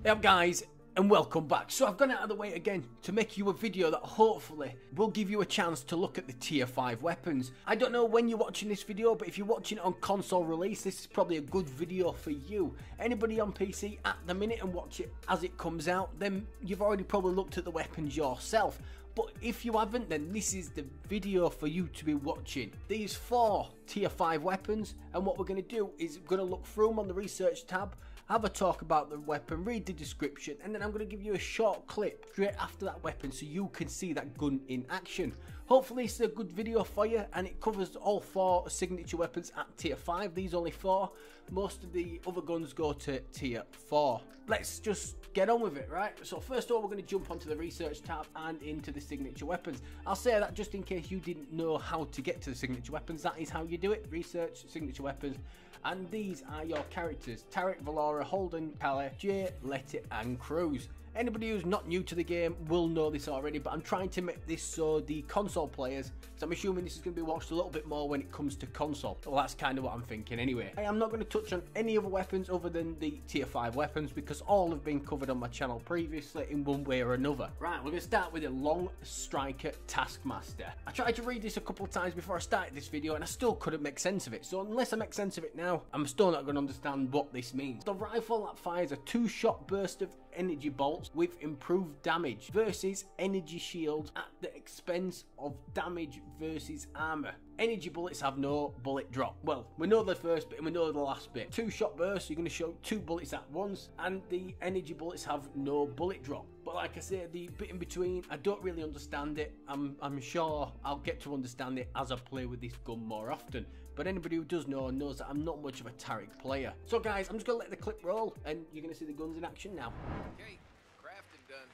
Hey up guys, and welcome back. So I've gone out of the way again to make you a video that hopefully will give you a chance to look at the tier 5 weapons. I don't know when you're watching this video, but if you're watching it on console release, this is probably a good video for you. Anybody on PC at the minute and watch it as it comes out, then you've already probably looked at the weapons yourself. But if you haven't, then this is the video for you to be watching. These 4 tier 5 weapons, and what we're going to do is we're going to look through them on the research tab, have a talk about the weapon, read the description, and then I'm going to give you a short clip straight after that weapon so you can see that gun in action. Hopefully it's a good video for you, and it covers all 4 signature weapons at tier 5. These only 4. Most of the other guns go to tier 4. Let's just get on with it, right? So first of all, we're going to jump onto the research tab and into the signature weapons. I'll say that just in case you didn't know how to get to the signature weapons, that is how you do it. Research, signature weapons. And these are your characters: Tarek, Valora, Holden, Calais, Jay, Letty and Cruz. Anybody who's not new to the game will know this already, but I'm trying to make this so the console players, because I'm assuming this is going to be watched a little bit more when it comes to console. Well, that's kind of what I'm thinking anyway. I am not going to touch on any other weapons other than the tier 5 weapons, because all have been covered on my channel previously in one way or another. Right, we're going to start with the LONGSTRIKER TASKMASTER. I tried to read this a couple of times before I started this video and I still couldn't make sense of it. So unless I make sense of it now, I'm still not going to understand what this means. The rifle that fires a 2-shot burst of energy bolts with improved damage versus energy shield at the expense of damage versus armor. Energy bullets have no bullet drop. Well, we know the first bit and we know the last bit. 2-shot burst, you're going to shoot 2 bullets at once, and the energy bullets have no bullet drop. But like I said, the bit in between, I don't really understand it. I'm sure I'll get to understand it as I play with this gun more often. But anybody who does know knows that I'm not much of a Tarek player. So guys, I'm just going to let the clip roll and you're going to see the guns in action now. Okay, crafting done.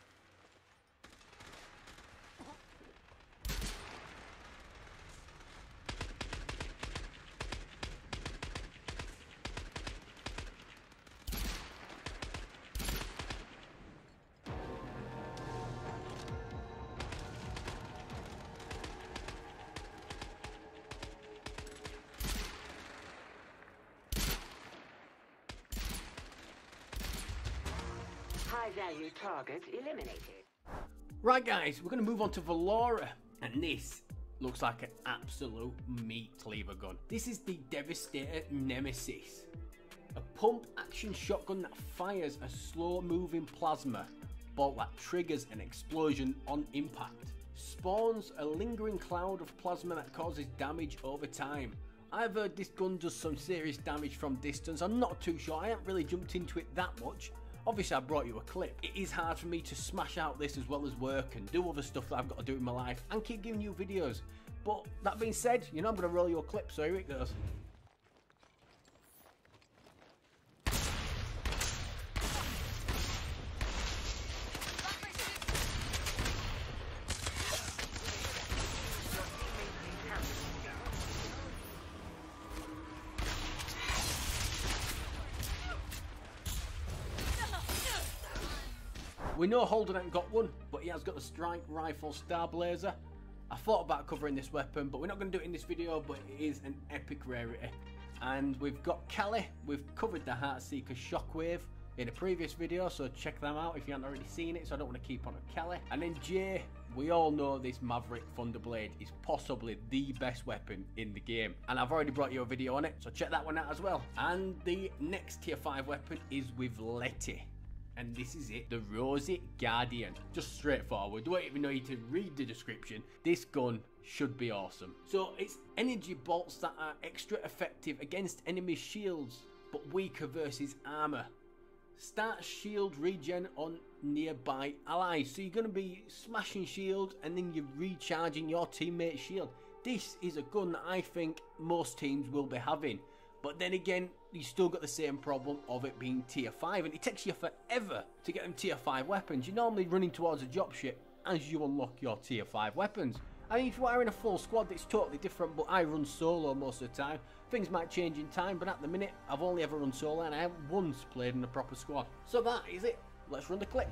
High value target eliminated. Right guys, we're going to move on to Valora, and this looks like an absolute meat cleaver gun. This is the Devastator NEMESIS, a pump action shotgun that fires a slow moving plasma bolt that triggers an explosion on impact, spawns a lingering cloud of plasma that causes damage over time. I've heard this gun does some serious damage from distance. I'm not too sure, I haven't really jumped into it that much. Obviously I brought you a clip. It is hard for me to smash out this as well as work and do other stuff that I've got to do in my life and keep giving you videos. But that being said, you know I'm going to roll you a clip, so here it goes. We know Holden ain't got one, but he has got the strike rifle Star Blazer. I thought about covering this weapon, but we're not going to do it in this video, but it is an epic rarity. And we've got Calais, we've covered the Heartseeker Shockwave in a previous video, so check them out if you haven't already seen it, so I don't want to keep on at Calais. And then Jay, we all know this Maverick Thunderblade is possibly the best weapon in the game, and I've already brought you a video on it, so check that one out as well. And the next tier 5 weapon is with Letty. And this is it, the Rosie Guardian. Just straightforward, don't even need to read the description. This gun should be awesome. So it's energy bolts that are extra effective against enemy shields, but weaker versus armor. Start shield regen on nearby allies. So you're going to be smashing shield and then you're recharging your teammate's shield. This is a gun that I think most teams will be having. But then again, you still got the same problem of it being tier 5, and it takes you forever to get them tier 5 weapons. You're normally running towards a dropship as you unlock your tier 5 weapons. I mean, if you are in a full squad, it's totally different, but I run solo most of the time. Things might change in time, but at the minute, I've only ever run solo, and I haven't once played in a proper squad. So that is it. Let's run the clip.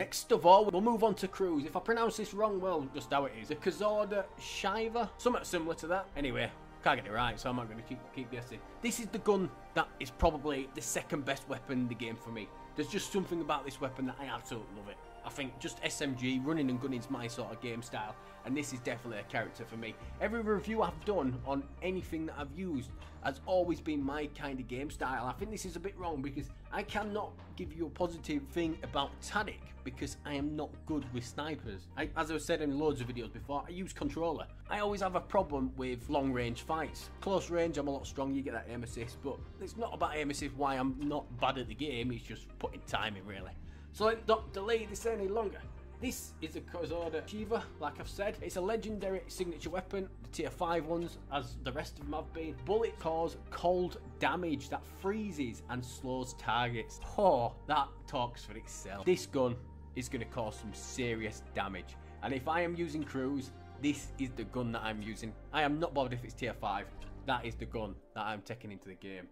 Next of all, we'll move on to crews. If I pronounce this wrong, well, just how it is. The CAZADOR SHIVER, something similar to that. Anyway, can't get it right, so I'm not going to keep guessing. This is the gun that is probably the second best weapon in the game for me. There's just something about this weapon that I absolutely love it. I think just SMG, running and gunning is my sort of game style, and this is definitely a character for me. Every review I've done on anything that I've used has always been my kind of game style. I think this is a bit wrong because I cannot give you a positive thing about TADIC because I am not good with snipers. As I've said in loads of videos before, I use controller. I always have a problem with long range fights. Close range, I'm a lot stronger, you get that aim assist, but it's not about aim assist why I'm not bad at the game, it's just putting time in really. So let's not delay this any longer. This is a CAZADOR SHIVER, like I've said. It's a legendary signature weapon, the tier 5 ones, as the rest of them have been. Bullets cause cold damage that freezes and slows targets. Oh, that talks for itself. This gun is going to cause some serious damage. And if I am using crews, this is the gun that I'm using. I am not bothered if it's tier 5. That is the gun that I'm taking into the game.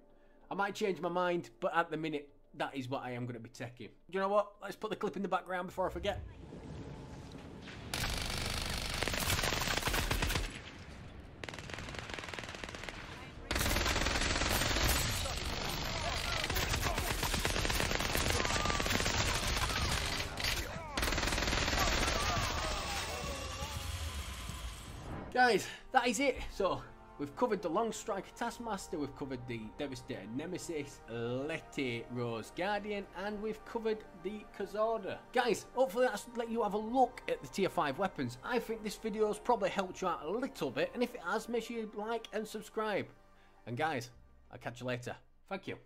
I might change my mind, but at the minute, that is what I am going to be taking. Do you know what? Let's put the clip in the background before I forget. Guys, that is it. So, we've covered the LONGSTRIKER TASKMASTER, we've covered the Devastator NEMESIS, Letty Rose Guardian, and we've covered the CAZADOR. Guys, hopefully that's let you have a look at the tier 5 weapons. I think this video has probably helped you out a little bit, and if it has, make sure you like and subscribe. And guys, I'll catch you later. Thank you.